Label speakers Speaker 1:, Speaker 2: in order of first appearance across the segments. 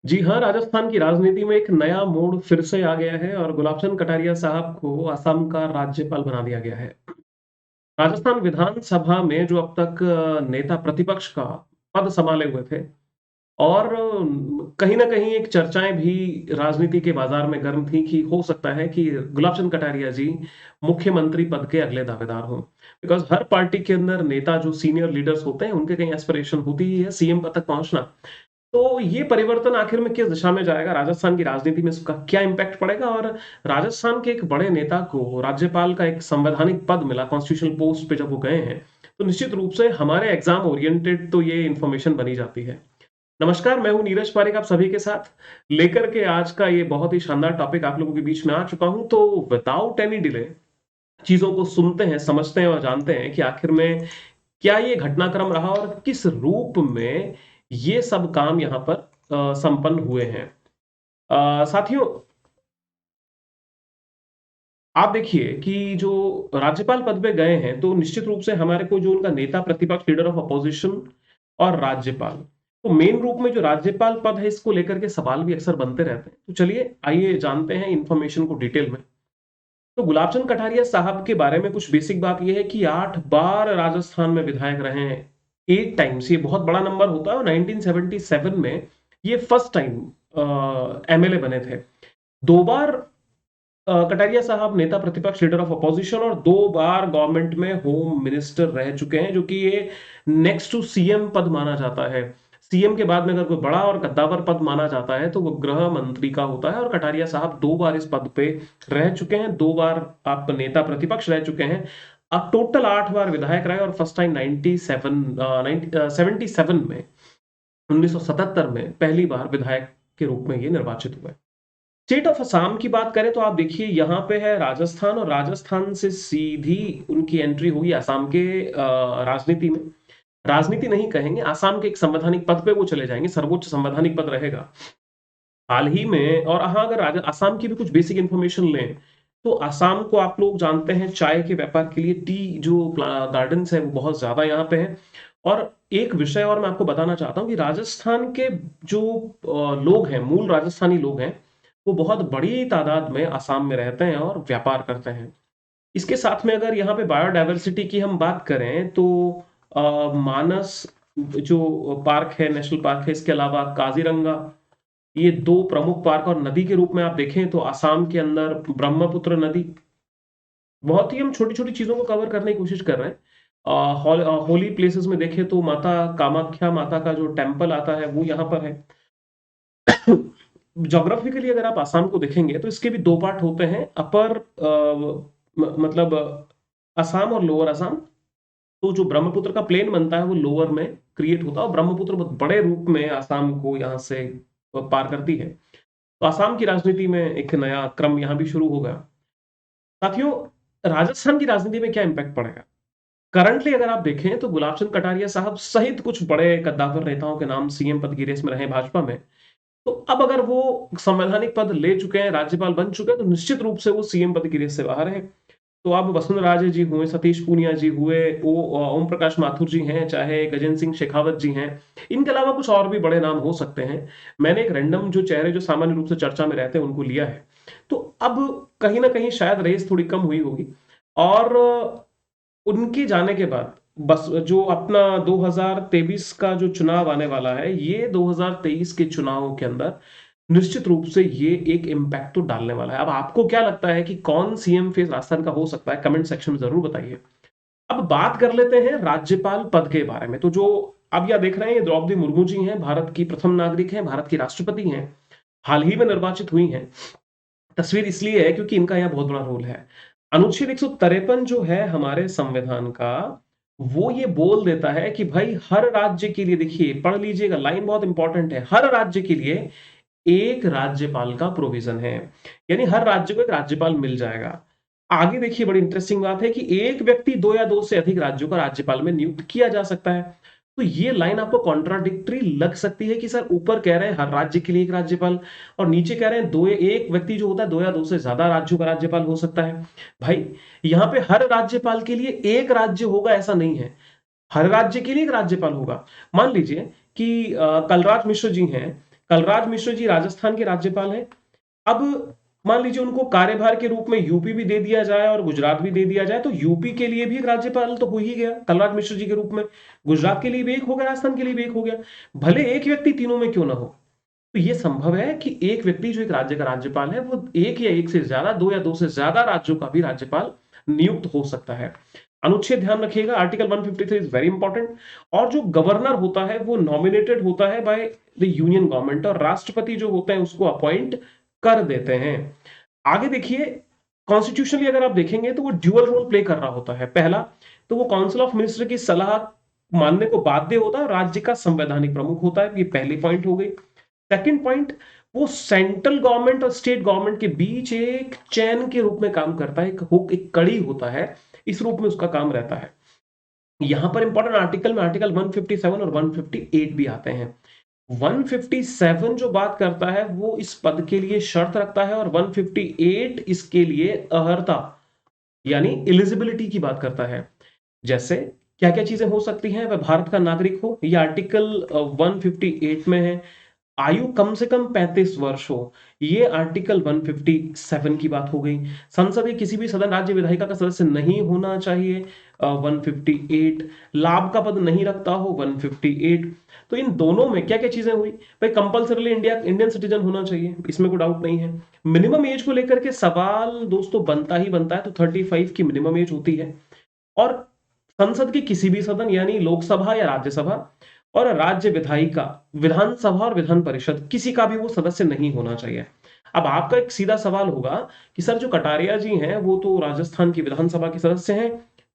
Speaker 1: जी हाँ, राजस्थान की राजनीति में एक नया मोड़ फिर से आ गया है और गुलाब चंद कटारिया साहब को असम का राज्यपाल बना दिया गया है। राजस्थान विधानसभा में जो अब तक नेता प्रतिपक्ष का पद संभाले हुए थे और कहीं न कहीं एक चर्चाएँ भी राजनीति के बाज़ार में गर्म थी कि हो सकता है कि गुलाब चंद कटारिया जी मुख्यमंत्री पद के अगले दावेदार हों। बिकॉज़ हर पार्टी के अंदर नेता जो सीनियर लीडर्स होते हैं, उनके कहीं एस्पिरेशन होती ही है सीएम पद तक पहुँचना। तो ये परिवर्तन आखिर में किस दिशा में जाएगा? राजस्थान की राजनीति में इसका क्या इम्पैक्ट पड़ेगा? और राजस्थान के एक बड़े नेता को राज्यपाल का एक संवैधानिक पद मिला कॉन्स्टिट्यूशनल पोस्ट पे जब वो गए हैं, तो निश्चित रूप से हमारे एग्ज़ाम ओरिएंटेड तो ये इन्फॉर्मेशन बनी जाती है। नमस्कार, मैं हूँ नीरज पारेख आप सभी के साथ लेकर के आज का ये बहुत ही शानदार टॉपिक आप लोगों के बीच में आ चुका हूँ। तो विदाउट एनी डिले चीज़ों को सुनते हैं, समझते हैं और जानते हैं कि आखिर में क्या ये घटनाक्रम रहा और किस रूप में ये सब काम यहाँ पर संपन्न हुए हैं। साथियों, आप देखिए कि जो राज्यपाल पद पे गए हैं, तो निश्चित रूप से हमारे को जो उनका नेता प्रतिपक्ष लीडर ऑफ अपोजिशन और राज्यपाल, तो मेन रूप में जो राज्यपाल पद है, इसको लेकर के सवाल भी अक्सर बनते रहते हैं। तो चलिए, आइए जानते हैं इन्फॉर्मेशन को डिटेल में। तो गुलाब चंद कटारिया साहब के बारे में कुछ बेसिक बात ये है कि 8 बार राजस्थान में विधायक रहे हैं। 8 टाइम्स ये बहुत बड़ा नंबर होता है और 1977 में ये फर्स्ट टाइम एमएलए बने थे। 2 बार कटारिया साहब नेता प्रतिपक्ष लीडर ऑफ अपोजिशन और 2 बार गवर्नमेंट में होम मिनिस्टर रह चुके हैं, जो कि ये नेक्स्ट टू सीएम पद माना जाता है। सीएम के बाद में अगर कोई बड़ा और कद्दावर पद माना जाता है, तो वो गृह मंत्री का होता है और कटारिया साहब 2 बार इस पद पे रह चुके हैं, 2 बार आप नेता प्रतिपक्ष रह चुके हैं। अब टोटल 8 बार विधायक रहे और फर्स्ट टाइम 77 में 1977 में पहली बार विधायक के रूप में ये निर्वाचित हुए। स्टेट ऑफ असम की बात करें तो आप देखिए यहाँ पे है राजस्थान और राजस्थान से सीधी उनकी एंट्री हुई असम के राजनीति में। राजनीति नहीं कहेंगे, असम के एक संवैधानिक पद पे वो चले जाएंगे, सर्वोच्च संवैधानिक पद रहेगा। हाल ही में और हाँ, अगर असम की भी कुछ बेसिक इंफॉर्मेशन लें, तो असम को आप लोग जानते हैं चाय के व्यापार के लिए टी जो गार्डन्स है वो बहुत ज्यादा यहाँ पे है। और एक विषय और मैं आपको बताना चाहता हूँ कि राजस्थान के जो लोग हैं, मूल राजस्थानी लोग हैं, वो बहुत बड़ी तादाद में असम में रहते हैं और व्यापार करते हैं। इसके साथ में अगर यहाँ पे बायोडायवर्सिटी की हम बात करें तो मानस जो पार्क है, नेशनल पार्क है, इसके अलावा काजीरंगा, ये 2 प्रमुख पार्क और नदी के रूप में आप देखें तो असम के अंदर ब्रह्मपुत्र नदी, बहुत ही हम छोटी-छोटी चीज़ों को कवर करने की कोशिश कर रहे हैं। होली प्लेसेस में देखें तो माता कामाख्या माता का जो टेम्पल आता है वो यहाँ पर है। ज्योग्राफिकली अगर आप आसाम को देखेंगे तो इसके भी 2 पार्ट होते हैं, अपर मतलब असम और लोअर असम। तो जो ब्रह्मपुत्र का प्लेन बनता है वो लोअर में क्रिएट होता है और ब्रह्मपुत्र बहुत बड़े रूप में असम को यहाँ से पार करती है। तो असम की राजनीति में एक नया क्रम यहाँ भी शुरू हो गया। साथियों, राजस्थान की राजनीति में क्या इम्पैक्ट पड़ेगा? करंटली अगर आप देखें तो गुलाब चंद कटारिया साहब सहित कुछ बड़े कद्दावर नेताओं के नाम सीएम पद की रेस में रहे भाजपा में। तो अब अगर वो संवैधानिक पद ले चुके हैं, राज्यपाल बन चुके हैं, तो निश्चित रूप से वो सीएम पद की रेस से बाहर है। तो अब वसुंधरा राजे जी हुए, सतीश पूनिया जी हुए, ओम प्रकाश माथुर जी हैं, चाहे गजेंद्र सिंह शेखावत जी हैं, इनके अलावा कुछ और भी बड़े नाम हो सकते हैं। मैंने एक रैंडम जो चेहरे जो सामान्य रूप से चर्चा में रहते हैं उनको लिया है। तो अब कहीं न कहीं शायद रेस थोड़ी कम हुई होगी और उनके जाने के बाद बस जो अपना 2023 का जो चुनाव आने वाला है, ये 2023 के चुनावों के अंदर निश्चित रूप से ये एक इम्पैक्ट तो डालने वाला है। अब आपको क्या लगता है कि कौन सीएम फेस राजस्थान का हो सकता है? कमेंट सेक्शन में ज़रूर बताइए। अब बात कर लेते हैं राज्यपाल पद के बारे में। तो जो अब यह देख रहे हैं, ये द्रौपदी मुर्मू जी हैं, भारत की प्रथम नागरिक हैं, भारत की राष्ट्रपति हैं, हाल ही में निर्वाचित हुई हैं। तस्वीर इसलिए है क्योंकि इनका यहाँ बहुत बड़ा रोल है। अनुच्छेद 153 जो है हमारे संविधान का, वो ये बोल देता है कि भाई हर राज्य के लिए, देखिए पढ़ लीजिएगा, लाइन बहुत इंपॉर्टेंट है, हर राज्य के लिए एक राज्यपाल का प्रोविजन है। यानी हर राज्य को एक राज्यपाल मिल जाएगा। आगे देखिए बड़ी इंटरेस्टिंग बात है कि एक व्यक्ति 2 या 2 से अधिक राज्यों का राज्यपाल में नियुक्त किया जा सकता है। तो ये लाइन आपको कॉन्ट्राडिक्टरी लग सकती है कि सर ऊपर कह रहे हैं हर राज्य के लिए एक राज्यपाल और नीचे कह रहे हैं दो, एक व्यक्ति जो होता है 2 या 2 से ज्यादा राज्यों का राज्यपाल हो सकता है। भाई, यहाँ पे हर राज्यपाल के लिए एक राज्य होगा ऐसा नहीं है। हर राज्य के लिए एक राज्यपाल होगा। मान लीजिए कि कलराज मिश्र जी हैं, कलराज मिश्र जी राजस्थान के राज्यपाल हैं। अब मान लीजिए उनको कार्यभार के रूप में यूपी भी दे दिया जाए और गुजरात भी दे दिया जाए, तो यूपी के लिए भी एक राज्यपाल तो हो ही गया कलराज मिश्र जी के रूप में, गुजरात के लिए भी एक हो गया, राजस्थान के लिए भी एक हो गया। भले एक व्यक्ति तीनों में क्यों ना हो, तो ये संभव है कि एक व्यक्ति जो एक राज्य का राज्यपाल है वो एक या एक से ज्यादा, दो या दो से ज्यादा राज्यों का भी राज्यपाल नियुक्त हो सकता है। अनुच्छेद ध्यान रखिएगा, आर्टिकल 153 इज वेरी इंपॉर्टेंट। और जो गवर्नर होता है वो नॉमिनेटेड होता है बाय द यूनियन गवर्नमेंट, और राष्ट्रपति जो होते हैं उसको अपॉइंट कर देते हैं। आगे देखिए, कॉन्स्टिट्यूशनली अगर आप देखेंगे तो वो ड्यूअल रोल प्ले कर रहा होता है। पहला, तो वो काउंसिल ऑफ मिनिस्टर की सलाह मानने को बाध्य होता है और राज्य का संवैधानिक प्रमुख होता है, ये पहली पॉइंट हो गई। सेकंड पॉइंट, वो सेंट्रल गवर्नमेंट और स्टेट गवर्नमेंट के बीच एक चैन के रूप में काम करता है, एक कड़ी होता है, इस रूप में उसका काम रहता है। यहां पर इंपॉर्टेंट आर्टिकल में आर्टिकल 157 और 158 भी आते हैं। 157 जो बात करता है वो इस पद के लिए शर्त रखता है, और 158 इसके लिए अर्हता यानी एलिजिबिलिटी की बात करता है। जैसे क्या क्या चीजें हो सकती हैं, वह भारत का नागरिक हो, ये आर्टिकल 158 में है। आयु कम से कम 35 वर्ष हो, ये आर्टिकल 157 की बात हो गई। संसद के किसी भी सदन राज्य विधायिका का सदस्य नहीं होना चाहिए, 158। लाभ का पद नहीं रखता हो, 158। तो इन दोनों में क्या क्या चीजें हुई भाई, कंपल्सरीली इंडियन सिटीजन होना चाहिए, इसमें कोई डाउट नहीं है। मिनिमम एज को लेकर के सवाल दोस्तों बनता ही बनता है, तो 35 की मिनिमम एज होती है। और संसद के किसी भी सदन यानी लोकसभा या राज्यसभा और राज्य विधायिका, विधानसभा और विधान परिषद, किसी का भी वो सदस्य नहीं होना चाहिए। अब आपका एक सीधा सवाल होगा कि सर जो कटारिया जी हैं वो तो राजस्थान की विधानसभा के सदस्य हैं,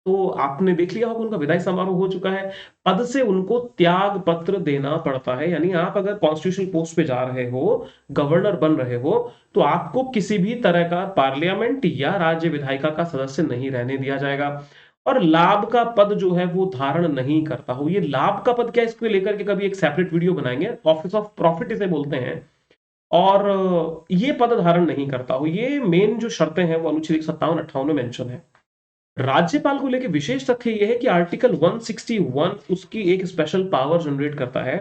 Speaker 1: तो आपने देख लिया होगा उनका विदाई समारोह हो चुका है, पद से उनको त्याग पत्र देना पड़ता है। यानी आप अगर कॉन्स्टिट्यूशनल पोस्ट पे जा रहे हो, गवर्नर बन रहे हो, तो आपको किसी भी तरह का पार्लियामेंट या राज्य विधायिका का सदस्य नहीं रहने दिया जाएगा। और लाभ का पद जो है वो धारण नहीं करता हो। ये लाभ का पद क्या, इसको लेकर के कभी एक सेपरेट वीडियो बनाएंगे, ऑफिस ऑफ प्रॉफिट इसे बोलते हैं। और ये पद धारण नहीं करता हो, ये मेन जो शर्तें हैं वो अनुच्छेद 57-58 में मेंशन है। राज्यपाल को लेकर विशेष तथ्य यह है कि आर्टिकल 161 उसकी एक स्पेशल पावर जनरेट करता है,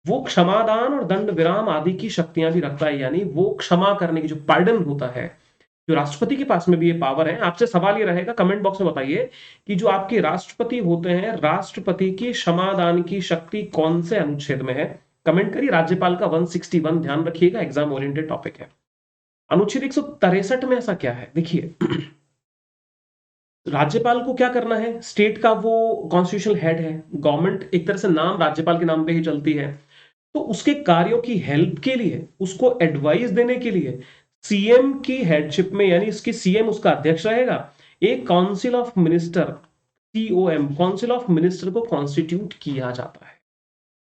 Speaker 1: वो क्षमादान और दंड विराम आदि की शक्तियां भी रखता है। यानी वो क्षमा करने की, जो पार्डन होता है, जो राष्ट्रपति के पास में भी ये पावर है। आपसे सवाल ये रहेगा, कमेंट बॉक्स में बताइए कि जो आपके राष्ट्रपति होते हैं, राष्ट्रपति की क्षमादान की शक्ति कौन से अनुच्छेद में है, कमेंट करिए। राज्यपाल का 161 ध्यान रखिएगा, एग्जाम ओरिएंटेड टॉपिक है। अनुच्छेद 163 में ऐसा क्या है, देखिए राज्यपाल को क्या करना है, स्टेट का वो कॉन्स्टिट्यूशनल हेड है, गवर्नमेंट एक तरह से नाम राज्यपाल के नाम पे ही चलती है, तो उसके कार्यों की हेल्प के लिए, उसको एडवाइस देने के लिए सीएम की हेडशिप में, यानी इसकी सीएम उसका अध्यक्ष रहेगा, एक council of minister, COM, council of minister को कॉन्स्टिट्यूट किया जाता है।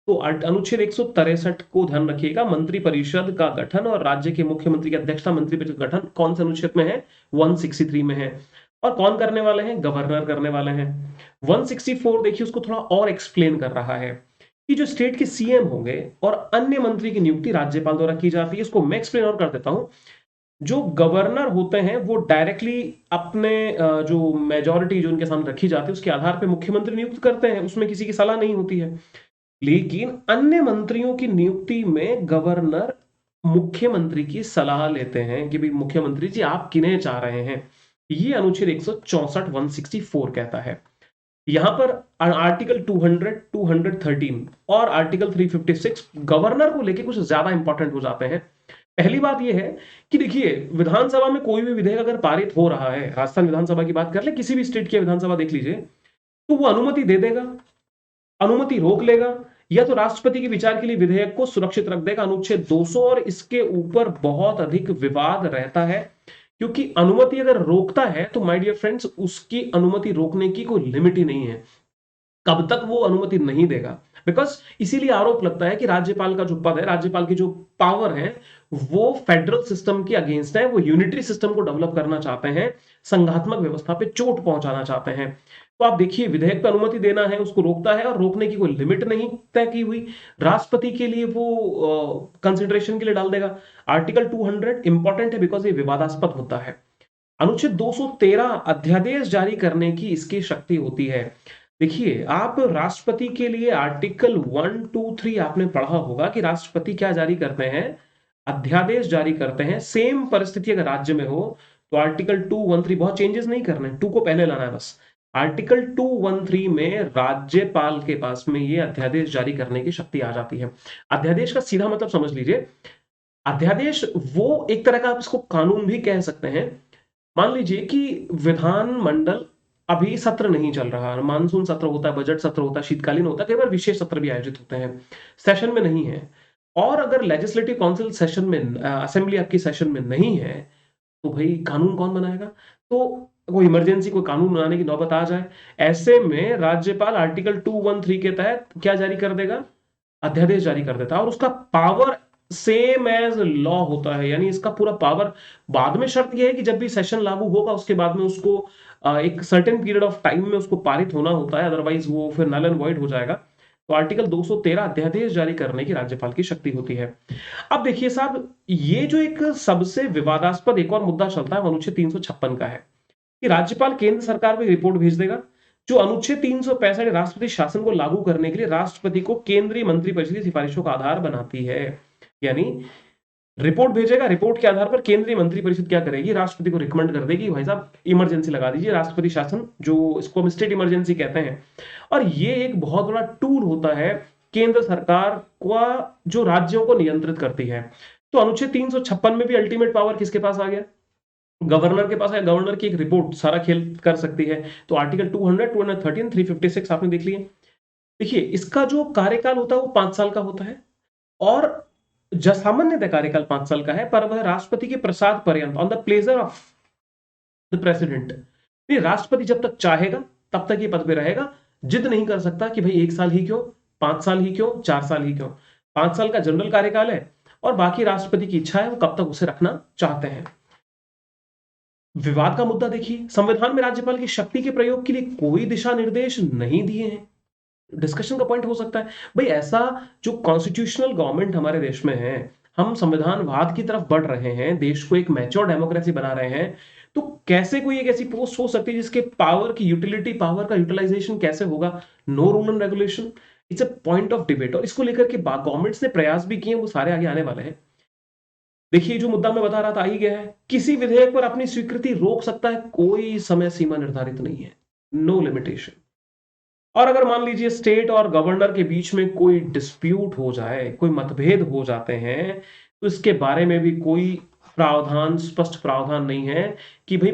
Speaker 1: तो अनुच्छेद 163 को ध्यान रखिएगा, मंत्री परिषद का गठन और राज्य के मुख्यमंत्री की अध्यक्षता मंत्री परिषद का गठन कौन से अनुच्छेद में है, 163 में है। और कौन करने वाले हैं, गवर्नर करने वाले हैं। 164 देखिए उसको थोड़ा और एक्सप्लेन कर रहा है कि जो स्टेट के सीएम होंगे और अन्य मंत्री की नियुक्ति राज्यपाल द्वारा की जाती है। इसको मैं एक्सप्लेन और कर देता हूं। जो गवर्नर होते हैं वो डायरेक्टली अपने जो मेजॉरिटी जो उनके सामने रखी जाती है उसके आधार पर मुख्यमंत्री नियुक्त करते हैं, उसमें किसी की सलाह नहीं होती है। लेकिन अन्य मंत्रियों की नियुक्ति में गवर्नर मुख्यमंत्री की सलाह लेते हैं कि भाई मुख्यमंत्री जी आप किन्हें चाह रहे हैं, ये अनुच्छेद 164 164 कहता है। यहां पर आर्टिकल 200 213 और आर्टिकल 356 गवर्नर को लेके कुछ ज्यादा इंपॉर्टेंट हो जाते हैं। पहली बात यह है कि देखिए विधानसभा में कोई भी विधेयक अगर पारित हो रहा है, राजस्थान विधानसभा की बात कर ले, किसी भी स्टेट की विधानसभा देख लीजिए, तो वो अनुमति दे देगा, अनुमति रोक लेगा, या तो राष्ट्रपति के विचार के लिए विधेयक को सुरक्षित रख देगा, अनुच्छेद 200। और इसके ऊपर बहुत अधिक विवाद रहता है, क्योंकि अनुमति अगर रोकता है तो माय डियर फ्रेंड्स उसकी अनुमति रोकने की कोई लिमिट ही नहीं है, कब तक वो अनुमति नहीं देगा। बिकॉज इसीलिए आरोप लगता है कि राज्यपाल का जो पद है, राज्यपाल की जो पावर है, वो फेडरल सिस्टम के अगेंस्ट है, वो यूनिटरी सिस्टम को डेवलप करना चाहते हैं, संघात्मक व्यवस्था पे चोट पहुंचाना चाहते हैं। तो आप देखिए विधेयक पर अनुमति देना है, उसको रोकता है, और रोकने की कोई लिमिट नहीं तय की हुई, राष्ट्रपति के लिए वो कंसिडरेशन के लिए डाल देगा। आर्टिकल 200 इंपॉर्टेंट है बिकॉज ये विवादास्पद होता है। अनुच्छेद 213 अध्यादेश जारी करने की इसकी शक्ति होती है। देखिए, आप राष्ट्रपति के लिए आर्टिकल 1, 2, 3 आपने पढ़ा होगा कि राष्ट्रपति क्या जारी करते हैं? अध्यादेश जारी करते हैं। सेम परिस्थिति अगर राज्य में हो, तो आर्टिकल 213 बहुत चेंजेस नहीं करने, 2 को पहले लाना है बस। आर्टिकल 213 में राज्यपाल के पास में ये अध्यादेश जारी करने की शक्ति आ जाती है। अध्यादेश का सीधा मतलब समझ लीजिए, अध्यादेश वो एक तरह का आप इसको कानून भी कह सकते हैं। मान लीजिए कि विधानमंडल अभी सत्र नहीं चल रहा, मानसून सत्र होता है, बजट सत्र होता है, शीतकालीन होता है, कई बार विशेष सत्र भी आयोजित होते हैं, सेशन में नहीं है। और अगर लेजिस्लेटिव काउंसिल सेशन में, असेंबली आपकी सेशन में नहीं है, तो भाई कानून कौन बनाएगा? तो कोई इमरजेंसी कोई कानून बनाने की नौबत आ जाए, ऐसे में राज्यपाल आर्टिकल 213 के तहत क्या जारी कर देगा? अध्यादेश जारी कर देता है, और उसका पावर सेम एज लॉ होता है। यानी इसका पूरा पावर, बाद में शर्त यह है कि जब भी सेशन लागू होगा उसके बाद में उसको एक सर्टेन पीरियड ऑफ टाइम में उसको पारित होना होता है, अदरवाइज वो फिर नल एंड वॉइड हो जाएगा। तो आर्टिकल 213 अध्यादेश जारी करने की राज्यपाल की शक्ति होती है। अब देखिए साहब, ये जो एक सबसे विवादास्पद एक और मुद्दा चलता है, वो अनुच्छेद 356 का है कि राज्यपाल केंद्र सरकार को एक रिपोर्ट भेज देगा। जो अनुच्छेद 365 राष्ट्रपति शासन को लागू करने के लिए राष्ट्रपति को केंद्रीय मंत्रिपरिषद की सिफारिशों का आधार बनाती है। यानी रिपोर्ट भेजेगा, रिपोर्ट के आधार पर केंद्रीय मंत्रिपरिषद क्या करेगी? राष्ट्रपति को रिकमेंड कर देगी, भाई साहब इमरजेंसी लगा दीजिए, राष्ट्रपति शासन, जो इसको हम स्टेट इमरजेंसी कहते हैं। और ये एक बहुत बड़ा टूल होता है केंद्र सरकार का, जो राज्यों को नियंत्रित करती है। तो अनुच्छेद 356 में भी अल्टीमेट पावर किसके पास आ गया? गवर्नर के पास है। गवर्नर की एक रिपोर्ट सारा खेल कर सकती है। तो आर्टिकल 200, 213, 356 आपने देख लिए। देखिए, इसका जो कार्यकाल होता है वो 5 साल का होता है, और सामान्यतः कार्यकाल 5 साल का है, पर वह राष्ट्रपति के प्रसाद पर्यंत, on the pleasure of the president, राष्ट्रपति जब तक चाहेगा तब तक ये पद पे रहेगा। जिद नहीं कर सकता कि भाई 1 साल ही क्यों, 5 साल ही क्यों, 4 साल ही क्यों। 5 साल का जनरल कार्यकाल है, और बाकी राष्ट्रपति की इच्छा है वो कब तक उसे रखना चाहते हैं। विवाद का मुद्दा देखिए, संविधान में राज्यपाल की शक्ति के प्रयोग के लिए कोई दिशा निर्देश नहीं दिए हैं। डिस्कशन का पॉइंट हो सकता है, भाई ऐसा जो कॉन्स्टिट्यूशनल गवर्नमेंट हमारे देश में है, हम संविधानवाद की तरफ बढ़ रहे हैं, देश को एक मैच्योर डेमोक्रेसी बना रहे हैं, तो कैसे कोई एक ऐसी पोस्ट हो सकती है जिसके पावर की यूटिलिटी, पावर का यूटिलाइजेशन कैसे होगा? No rule and regulation, it's a point of debate. और इसको लेकर के गवर्नमेंट्स ने प्रयास भी किए, वो सारे आगे आने वाले हैं। देखिए, जो मुद्दा मैं बता रहा था आ ही गया है। किसी विधेयक पर अपनी स्वीकृति रोक सकता है, कोई समय सीमा निर्धारित नहीं है, नो लिमिटेशन। और अगर मान लीजिए स्टेट और गवर्नर के बीच में कोई डिस्प्यूट हो जाए, कोई मतभेद हो जाते हैं, तो इसके बारे में भी कोई प्रावधान, स्पष्ट प्रावधान नहीं है कि भाई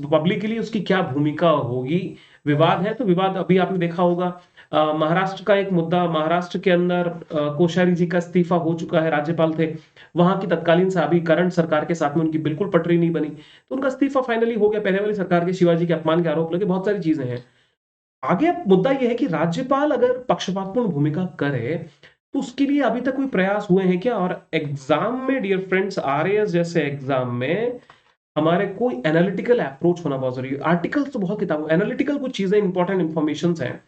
Speaker 1: पब्लिकली उसकी क्या भूमिका होगी। विवाद है तो विवाद, अभी आपने देखा होगा महाराष्ट्र का एक मुद्दा, महाराष्ट्र के अंदर कोश्यारी जी का इस्तीफा हो चुका है, राज्यपाल थे वहां की तत्कालीन से, अभी करंट सरकार के साथ में उनकी बिल्कुल पटरी नहीं बनी, तो उनका इस्तीफा फाइनली हो गया। पहले वाली सरकार के शिवाजी के अपमान के आरोप लगे, बहुत सारी चीजें हैं। आगे अब मुद्दा यह है कि राज्यपाल अगर पक्षपातपूर्ण भूमिका करे, तो उसके लिए अभी तक कोई प्रयास हुए हैं क्या? और एग्जाम में डियर फ्रेंड्स, आरएएस जैसे एग्जाम में हमारे कोई एनालिटिकल अप्रोच होना बहुत जरूरी है। आर्टिकल्स तो बहुत किताबों, एनालिटिकल कुछ चीजें, इंपॉर्टेंट इंफॉर्मेशन हैं।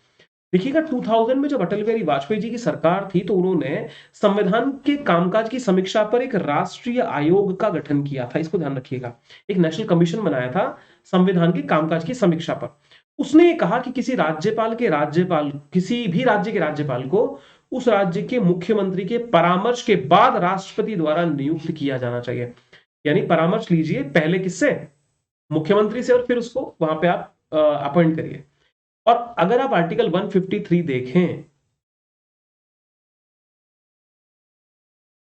Speaker 1: देखिएगा 2000 में जब अटल बिहारी वाजपेयी जी की सरकार थी, तो उन्होंने संविधान के कामकाज की समीक्षा पर एक राष्ट्रीय आयोग का गठन किया था। इसको ध्यान रखिएगा, एक नेशनल कमीशन बनाया था संविधान के कामकाज की समीक्षा पर। उसने ये कहा कि किसी भी राज्य के राज्यपाल को उस राज्य के मुख्यमंत्री के परामर्श के बाद राष्ट्रपति द्वारा नियुक्त किया जाना चाहिए। यानी परामर्श लीजिए पहले किससे? मुख्यमंत्री से, और फिर उसको वहां पे आप अपॉइंट करिए। और अगर आप आर्टिकल 153 देखें,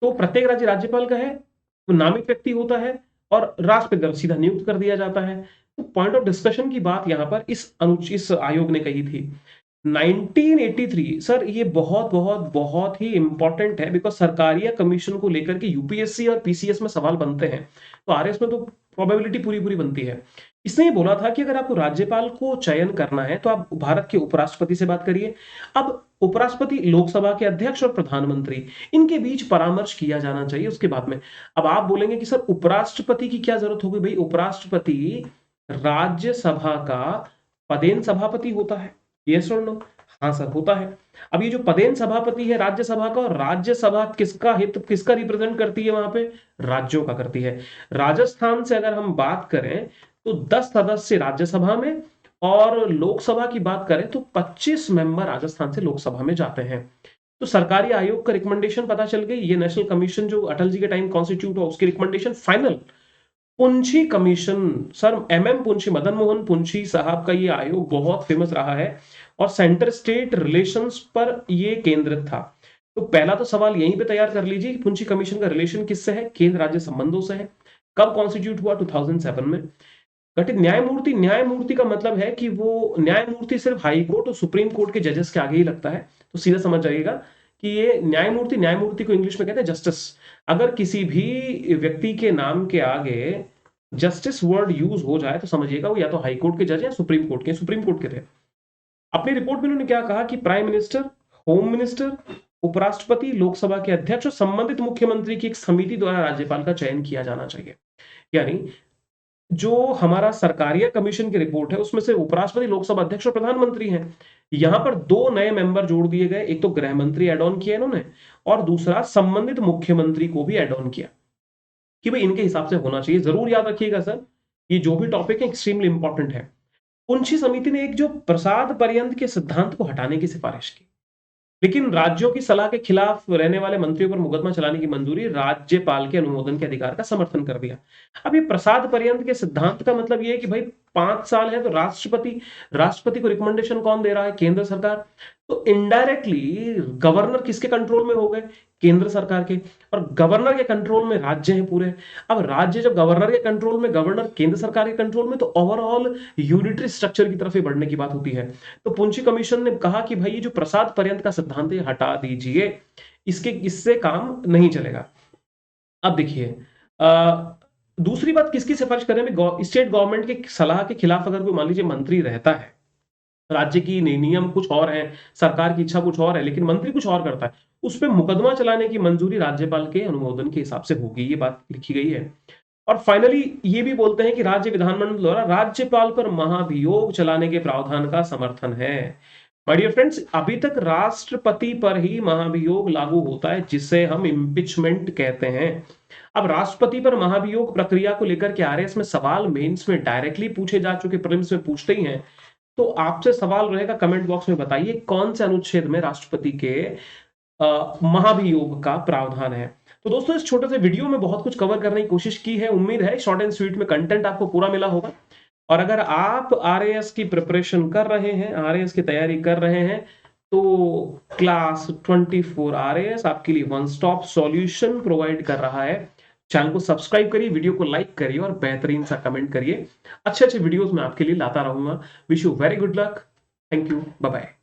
Speaker 1: तो प्रत्येक राज्य राज्यपाल का है, तो नामित व्यक्ति होता है, और राष्ट्रपति द्वारा सीधा नियुक्त कर दिया जाता है। तो पॉइंट ऑफ डिस्कशन की बात यहां पर इस आयोग ने कही थी 1983। सर ये बहुत बहुत बहुत ही इंपॉर्टेंट है, बिकॉज सरकारिया कमीशन को लेकर के यूपीएससी और पीसीएस में सवाल बनते हैं, तो आरएस में तो प्रोबेबिलिटी पूरी पूरी बनती है। इसने ये बोला था कि अगर आपको राज्यपाल को चयन करना है, तो आप भारत के उपराष्ट्रपति से बात करिए। अब उपराष्ट्रपति, लोकसभा के अध्यक्ष और प्रधानमंत्री, इनके बीच परामर्श किया जाना चाहिए उसके बाद में। अब आप बोलेंगे कि सर उपराष्ट्रपति की क्या जरूरत होगी? भाई उपराष्ट्रपति राज्यसभा का पदेन सभापति होता है, यस और नो? हाँ सर, होता है। अब ये जो पदेन सभापति है राज्यसभा का, और राज्यसभा किसका हित, किसका रिप्रेजेंट करती है वहां पे? राज्यों का करती है। राजस्थान से अगर हम बात करें, तो 10 सदस्य राज्यसभा में और लोकसभा की बात करें तो 25 मेंबर राजस्थान से लोकसभा में जाते हैं। तो सरकारी आयोग का रिकमेंडेशन पता चल गई, ये नेशनल कमीशन जो अटल जी के टाइम कॉन्स्टिट्यूट हुआ उसकी recommendation final. Punchhi commission, sir MM Punchhi, Madan Mohan Punchhi साहब का ये आयोग बहुत फेमस रहा है और सेंटर स्टेट रिलेशंस पर ये केंद्रित था। तो पहला तो सवाल यहीं पे तैयार कर लीजिए कि पुंछी कमीशन का रिलेशन किससे है? केंद्र राज्य संबंधों से है। कब कॉन्स्टिट्यूट हुआ? 2007 में। गठित न्यायमूर्ति, न्यायमूर्ति का मतलब है कि वो न्यायमूर्ति सिर्फ हाई कोर्ट और सुप्रीम कोर्ट के जजेस के आगे ही लगता है, तो सीधा समझ जाइएगा कि ये न्यायमूर्ति, न्यायमूर्ति को इंग्लिश में कहते हैं जस्टिस। अगर किसी भी व्यक्ति के नाम के आगे जस्टिस वर्ड यूज हो जाए तो समझिएगा वो या तो हाई कोर्ट के जज या सुप्रीम कोर्ट के, सुप्रीम कोर्ट के थे। अपनी रिपोर्ट में उन्होंने क्या कहा कि प्राइम मिनिस्टर, होम मिनिस्टर, उपराष्ट्रपति, लोकसभा के अध्यक्ष और संबंधित मुख्यमंत्री की एक समिति द्वारा राज्यपाल का चयन किया जाना चाहिए। यानी जो हमारा सरकारिया कमीशन की रिपोर्ट है उसमें से उपराष्ट्रपति, लोकसभा अध्यक्ष और प्रधानमंत्री हैं। यहां पर दो नए मेंबर जोड़ दिए गए, एक तो गृह मंत्री एड ऑन किया इन्होंने और दूसरा संबंधित मुख्यमंत्री को भी एड ऑन किया कि भाई इनके हिसाब से होना चाहिए। जरूर याद रखिएगा सर, ये जो भी टॉपिक है एक्सट्रीमली इंपॉर्टेंट है। पुंछी समिति ने एक जो प्रसाद पर्यंत के सिद्धांत को हटाने की सिफारिश की, लेकिन राज्यों की सलाह के खिलाफ रहने वाले मंत्रियों पर मुकदमा चलाने की मंजूरी राज्यपाल के अनुमोदन के अधिकार का समर्थन कर दिया। अब ये प्रसाद पर्यंत के सिद्धांत का मतलब ये है कि भाई 5 साल है तो राष्ट्रपति को रिकमेंडेशन कौन दे रहा है? केंद्र सरकार। तो इनडायरेक्टली गवर्नर किसके कंट्रोल में हो गए? केंद्र सरकार के। और गवर्नर के कंट्रोल में राज्य हैं पूरे। अब राज्य जब गवर्नर के कंट्रोल में, गवर्नर केंद्र सरकार के कंट्रोल में, तो ओवरऑल यूनिटरी स्ट्रक्चर की तरफ ही बढ़ने की बात होती है। तो पुंछी कमीशन ने कहा कि भाई ये जो प्रसाद पर्यंत का सिद्धांत है हटा दीजिए, इससे काम नहीं चलेगा। अब देखिए, दूसरी बात किसकी सिफारिश करने में, स्टेट गवर्नमेंट की सलाह के खिलाफ अगर कोई मान लीजिए मंत्री रहता है, राज्य की नियम कुछ और है, सरकार की इच्छा कुछ और है, लेकिन मंत्री कुछ और करता है, उस पर मुकदमा चलाने की मंजूरी राज्यपाल के अनुमोदन के हिसाब से होगी, ये बात लिखी गई है। और फाइनली ये भी बोलते हैं कि राज्य विधानमंडल द्वारा राज्यपाल पर महाभियोग चलाने के प्रावधान का समर्थन है। माय डियर फ्रेंड्स, अभी तक राष्ट्रपति पर ही महाभियोग लागू होता है जिसे हम इम्पीचमेंट कहते हैं। अब राष्ट्रपति पर महाभियोग प्रक्रिया को लेकर के आरएएस में सवाल मेंस में डायरेक्टली पूछे जा चुके, प्रीलिम्स में पूछते ही हैं। तो आपसे सवाल रहेगा, कमेंट बॉक्स में बताइए कौन से अनुच्छेद में राष्ट्रपति के महाभियोग का प्रावधान है। तो दोस्तों, इस छोटे से वीडियो में बहुत कुछ कवर करने की कोशिश की है। उम्मीद है शॉर्ट एंड स्वीट में कंटेंट आपको पूरा मिला होगा। और अगर आप आरएएस की प्रिपरेशन कर रहे हैं, आरएएस की तैयारी कर रहे हैं, तो क्लास 24 आरएएस आपके लिए वन स्टॉप सॉल्यूशन प्रोवाइड कर रहा है। चैनल को सब्सक्राइब करिए, वीडियो को लाइक करिए और बेहतरीन सा कमेंट करिए। अच्छे अच्छे वीडियोस मैं आपके लिए लाता रहूंगा। Wish you very good luck. Thank you, bye bye.